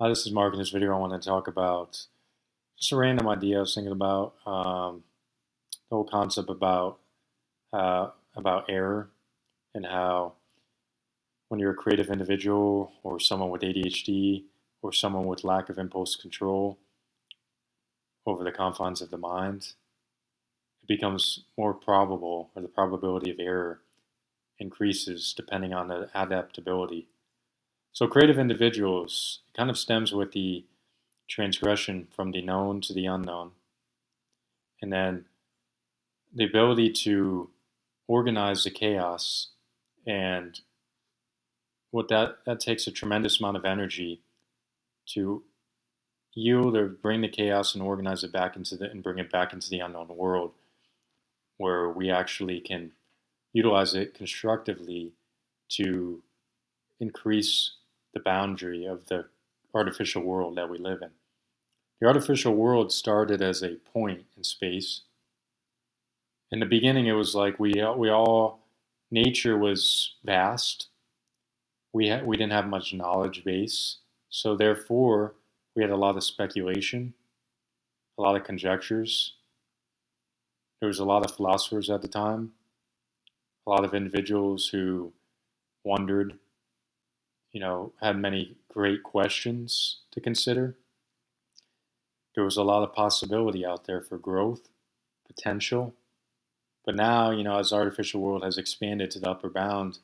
Hi, this is Mark. In this video, I want to talk about just a random idea I was thinking about. The whole concept about error and how when you're a creative individual or someone with ADHD or someone with lack of impulse control over the confines of the mind, it becomes more probable, or the probability of error increases depending on the adaptability. So, creative individuals kind of stems with the transgression from the known to the unknown. And then the ability to organize the chaos, and what that takes a tremendous amount of energy to yield or bring the chaos and organize it back into the and bring it back into the unknown world where we actually can utilize it constructively to increase the boundary of the artificial world that we live in. The artificial world started as a point in space. In the beginning, it was like we all nature was vast. We didn't have much knowledge base, so therefore we had a lot of speculation, a lot of conjectures. There was a lot of philosophers at the time, a lot of individuals who wondered, had many great questions to consider. There was a lot of possibility out there for growth, potential. But now, as the artificial world has expanded to the upper bound,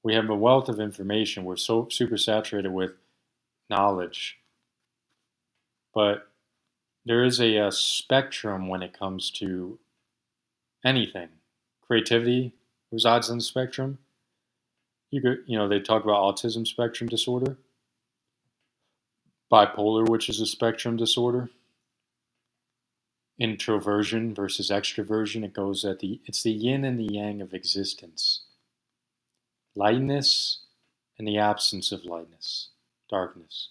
we have a wealth of information. We're so super saturated with knowledge, but there is a spectrum when it comes to anything. Creativity resides on the spectrum. They talk about autism spectrum disorder, bipolar, which is a spectrum disorder, introversion versus extroversion. It's the yin and the yang of existence, lightness and the absence of lightness, darkness.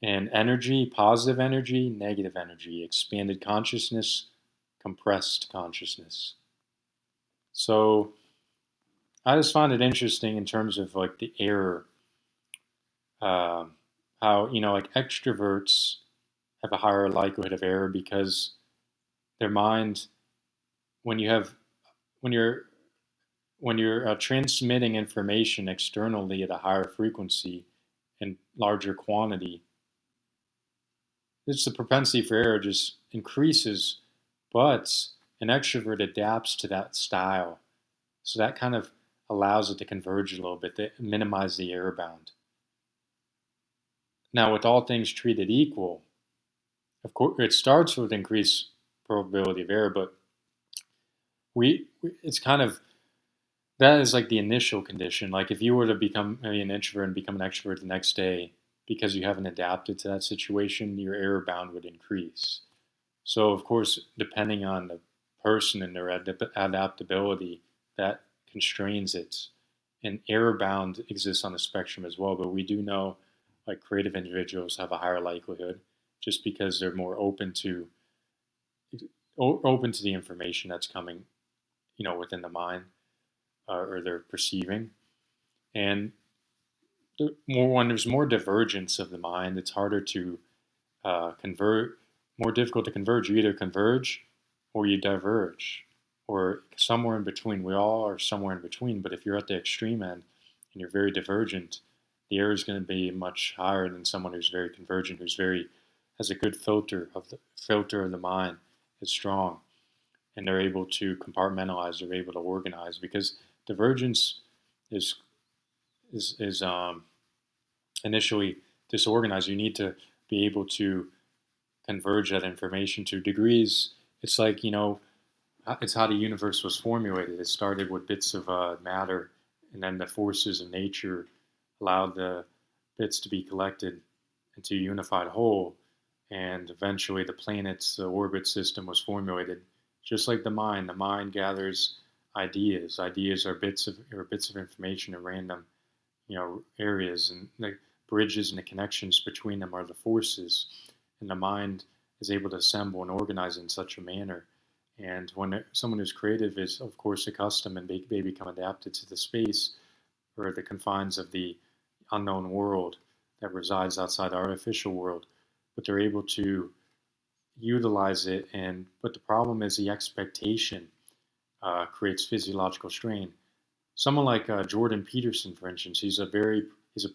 And energy, positive energy, negative energy, expanded consciousness, compressed consciousness. So I just find it interesting in terms of like the error, how like extroverts have a higher likelihood of error because their mind, when you have when you're transmitting information externally at a higher frequency and larger quantity, it's the propensity for error just increases, but an extrovert adapts to that style. So that kind of allows it to converge a little bit, to minimize the error bound. Now, with all things treated equal, of course, it starts with increased probability of error, but it's kind of, that is like the initial condition. Like if you were to become maybe an introvert and become an extrovert the next day, because you haven't adapted to that situation, your error bound would increase. So, of course, depending on the person and their adaptability, that constrains it. And error bound exists on the spectrum as well, but we do know like creative individuals have a higher likelihood just because they're more open to the information that's coming, within the mind, or they're perceiving. And when there's more divergence of the mind, it's harder to convert, more difficult to converge. You either converge or you diverge, or somewhere in between. We all are somewhere in between, but if you're at the extreme end and you're very divergent, the error is going to be much higher than someone who's very convergent, has a good filter of the mind, is strong, and they're able to compartmentalize, they're able to organize, because divergence is is initially disorganized. You need to be able to converge that information to degrees. It's like, it's how the universe was formulated. It started with bits of matter, and then the forces of nature allowed the bits to be collected into a unified whole. And eventually, the planets, the orbit system was formulated. Just like the mind gathers ideas. Ideas are bits of information in random, areas, and the bridges and the connections between them are the forces, and the mind is able to assemble and organize in such a manner. And when someone who's creative is, of course, accustomed and they become adapted to the space or the confines of the unknown world, that resides outside the artificial world, but they're able to utilize it. And but the problem is the expectation creates physiological strain. Someone like Jordan Peterson, for instance, he's a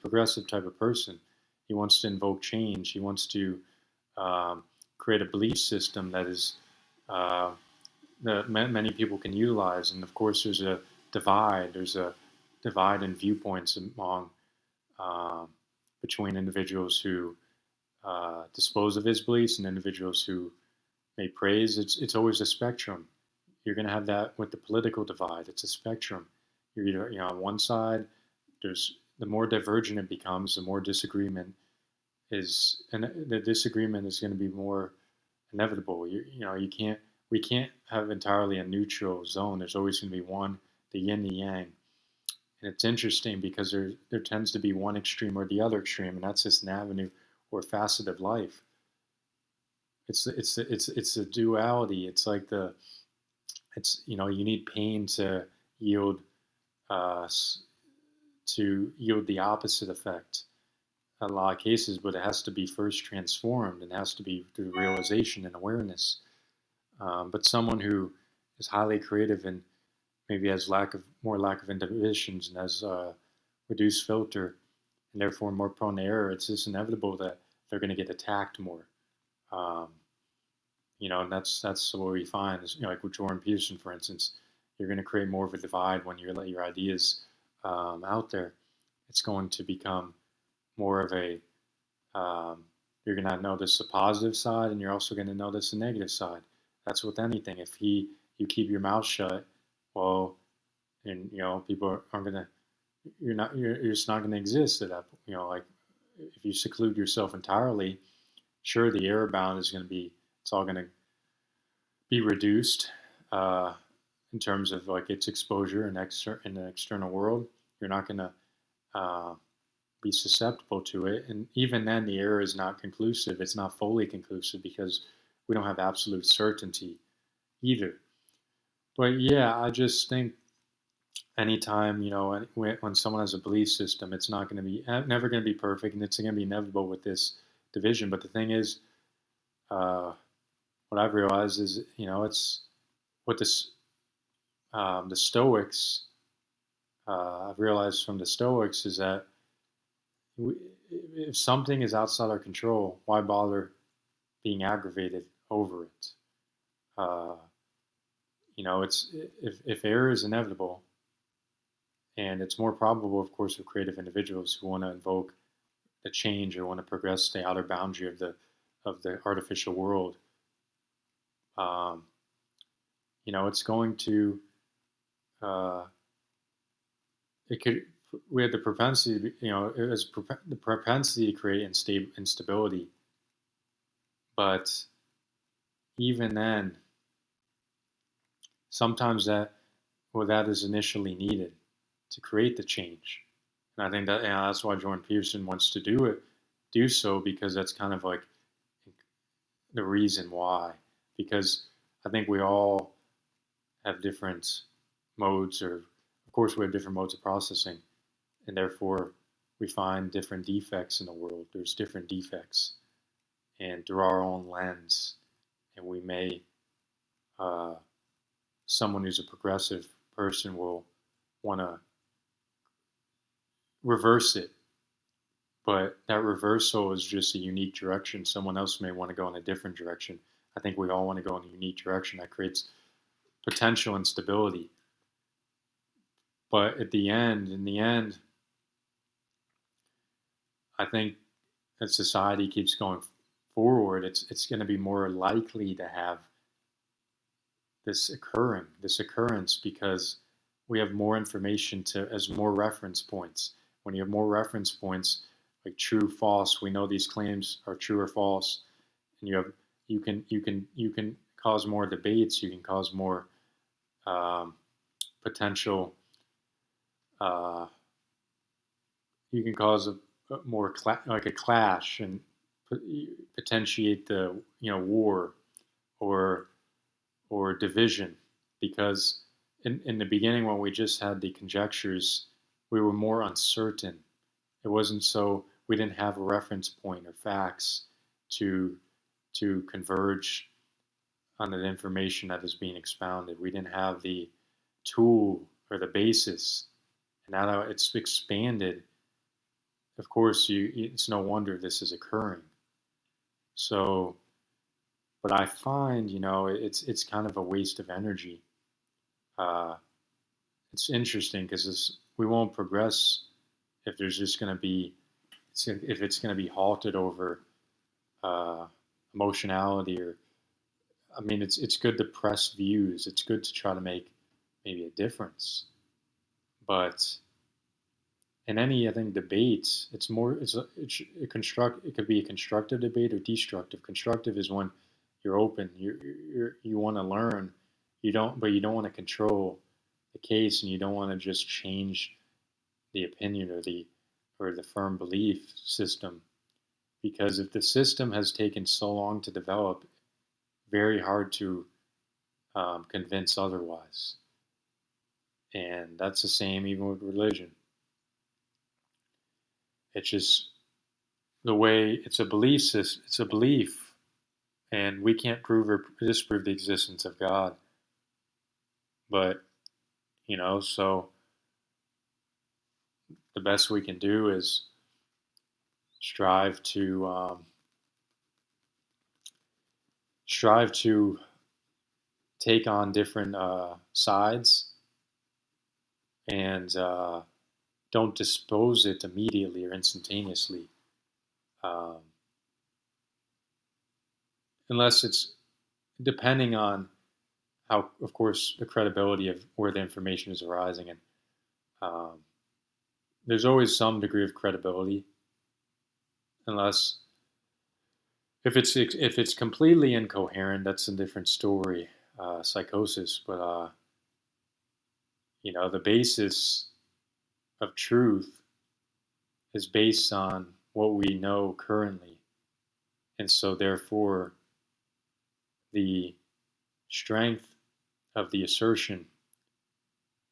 progressive type of person. He wants to invoke change. He wants to um, create a belief system that is uh, that many people can utilize. And of course, there's a divide. There's a divide in viewpoints among um, between individuals who dispose of his beliefs and individuals who may praise. It's always a spectrum. You're going to have that with the political divide. It's a spectrum. You're either on one side. There's the more divergent it becomes, the more disagreement is, and the disagreement is going to be more inevitable. You can't we can't have entirely a neutral zone. There's always going to be one, the yin, the yang, and it's interesting because there tends to be one extreme or the other extreme, and that's just an avenue or facet of life. It's a duality. It's like the it's you need pain yield uh, to yield the opposite effect in a lot of cases, but it has to be first transformed and has to be through realization and awareness. But someone who is highly creative and maybe has lack of inhibitions and has reduced filter and therefore more prone to error, it's just inevitable that they're going to get attacked more. Um, and that's what we find is, like with Jordan Peterson, for instance, you're going to create more of a divide when you let your ideas out there. It's going to become more of a you're going to notice the positive side, and you're also going to notice the negative side. That's with anything. If you keep your mouth shut, well, and people aren't going to you're just not going to exist at that point. Like if you seclude yourself entirely, sure, the error bound is going to be, it's all going to be reduced uh, in terms of like its exposure in the external world. You're not going to uh, be susceptible to it, and even then, the error is not conclusive. It's not fully conclusive because we don't have absolute certainty either. But yeah, I just think anytime when someone has a belief system, it's not going to be never going to be perfect, and it's going to be inevitable with this division. But the thing is, uh, what I've realized is, it's what the Stoics. I've realized from the Stoics is that if something is outside our control, why bother being aggravated over it? Uh, it's if error is inevitable, and it's more probable, of course, with creative individuals who want to invoke the change or want to progress the outer boundary of the artificial world. Um, it's going to uh, it could we have the propensity, it has the propensity to create instability, but even then, sometimes that is initially needed to create the change. And I think that that's why Jordan Peterson wants to do so, because that's kind of like the reason why. Because I think we all have different modes, or of course we have different modes of processing, and therefore we find different defects in the world. There's different defects, and through our own lens, and we may uh, someone who's a progressive person will want to reverse it, but that reversal is just a unique direction. Someone else may want to go in a different direction. I think we all want to go in a unique direction that creates potential instability. But in the end, I think as society keeps going forward, it's going to be more likely to have this occurrence, because we have more information to as more reference points. When you have more reference points, like true, false, we know these claims are true or false, and you can cause more debates. You can cause more potential. Uh, you can cause a more like a clash and potentiate the war or division, because in the beginning, when we just had the conjectures, we were more uncertain. It wasn't so we didn't have a reference point or facts to converge on the information that is being expounded. We didn't have the tool or the basis. And now that it's expanded, of course, it's no wonder this is occurring. So, but I find, it's kind of a waste of energy. Uh, it's interesting because we won't progress if there's just going to be if it's going to be halted over uh, emotionality or I mean it's good to press views. It's good to try to make maybe a difference, but in any I think debates, it's more it could be a constructive debate or destructive. Constructive is when you're open, you want to learn, you don't want to control the case, and you don't want to just change the opinion or the firm belief system, because if the system has taken so long to develop, very hard to convince otherwise. And that's the same even with religion. It's just the way it's a belief system. It's a belief, and we can't prove or disprove the existence of God. But so the best we can do is strive to strive to take on different sides and don't dispose it immediately or instantaneously, um, unless it's depending on how, of course, the credibility of where the information is arising. And um, there's always some degree of credibility, unless if it's completely incoherent, that's a different story, psychosis. But the basis of truth is based on what we know currently, and so therefore the strength of the assertion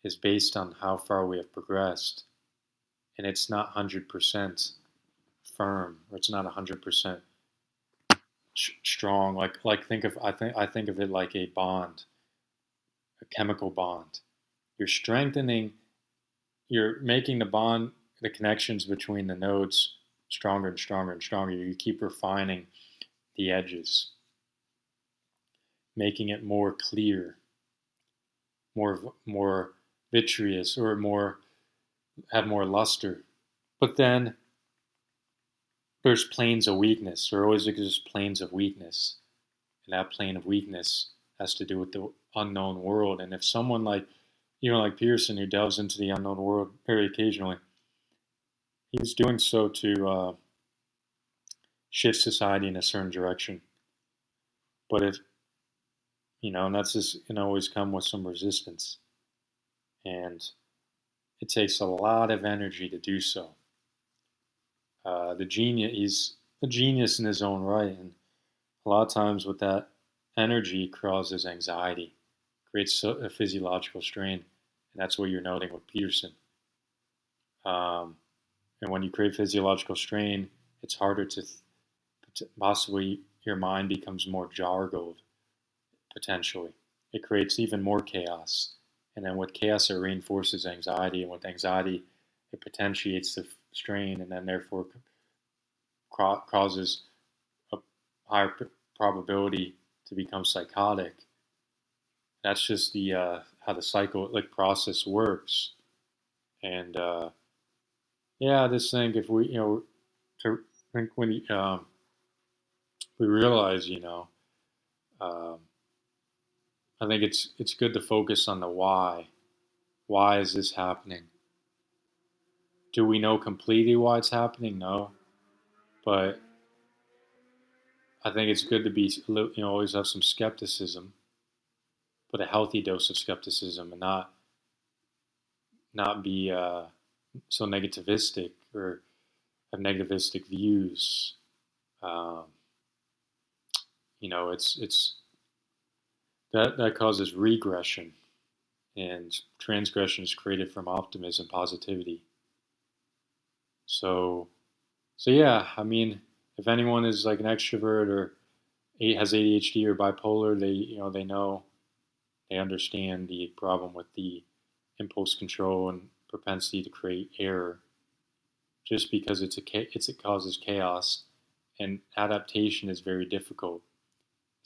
is based on how far we have progressed, and it's not 100% firm, or it's not 100% strong. Like I think of it like a bond, a chemical bond. You're strengthening, you're making the bond, the connections between the nodes stronger and stronger and stronger. You keep refining the edges, making it more clear, more vitreous, or have more luster. But then there's planes of weakness. There always exists planes of weakness, and that plane of weakness has to do with the unknown world. And if someone like Pearson, who delves into the unknown world very occasionally, he's doing so to shift society in a certain direction. But if and that's just can always come with some resistance, and it takes a lot of energy to do so. He's a genius in his own right, and a lot of times with that energy causes anxiety, creates a physiological strain, and that's what you're noting with Peterson. Um, and when you create physiological strain, it's harder to possibly your mind becomes more jargled potentially. It creates even more chaos. And then with chaos, it reinforces anxiety. And with anxiety, it potentiates the strain and then therefore causes a higher probability to become psychotic. That's just the how the cyclic process works. And yeah, I just think if we, to think when we realize, um, I think it's good to focus on the why. Why is this happening? Do we know completely why it's happening? No, but I think it's good to be always have some skepticism, but a healthy dose of skepticism, and not be so negativistic or have negativistic views. Um, it's that causes regression, and transgression is created from optimism, positivity. So So yeah, I mean, if anyone is like an extrovert or has ADHD or bipolar, they know, they understand the problem with the impulse control and propensity to create error. Just because it causes chaos, and adaptation is very difficult,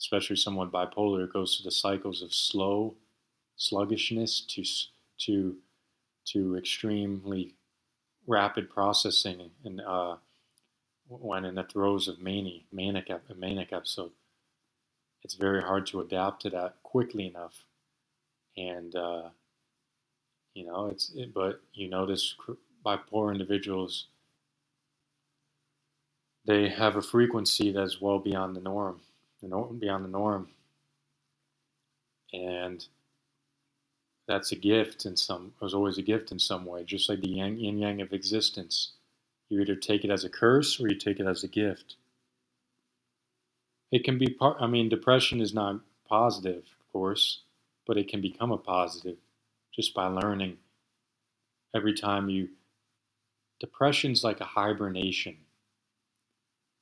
especially someone bipolar goes through the cycles of sluggishness to to extremely rapid processing, and when in the throes of manic episode, it's very hard to adapt to that quickly enough. And but you notice bipolar individuals, they have a frequency that's well beyond the norm, beyond the norm, and that's a gift in some. It was always a gift in some way, just like the yin yang of existence. You either take it as a curse or you take it as a gift. It can be part. I mean, depression is not positive, of course, but it can become a positive just by learning. Every time you, depression's like a hibernation.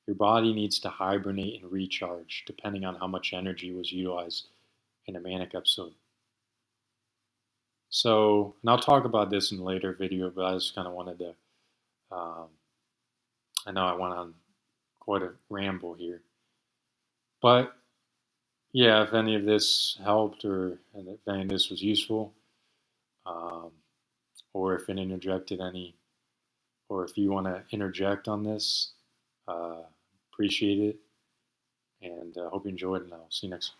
Your body needs to hibernate and recharge depending on how much energy was utilized in a manic episode. So, and I'll talk about this in a later video, but I just kind of wanted to, um, I know I went on quite a ramble here. But yeah, if any of this helped, or if any of this was useful, um, or if it interjected any, or if you want to interject on this, uh, appreciate it. And hope you enjoyed, and I'll see you next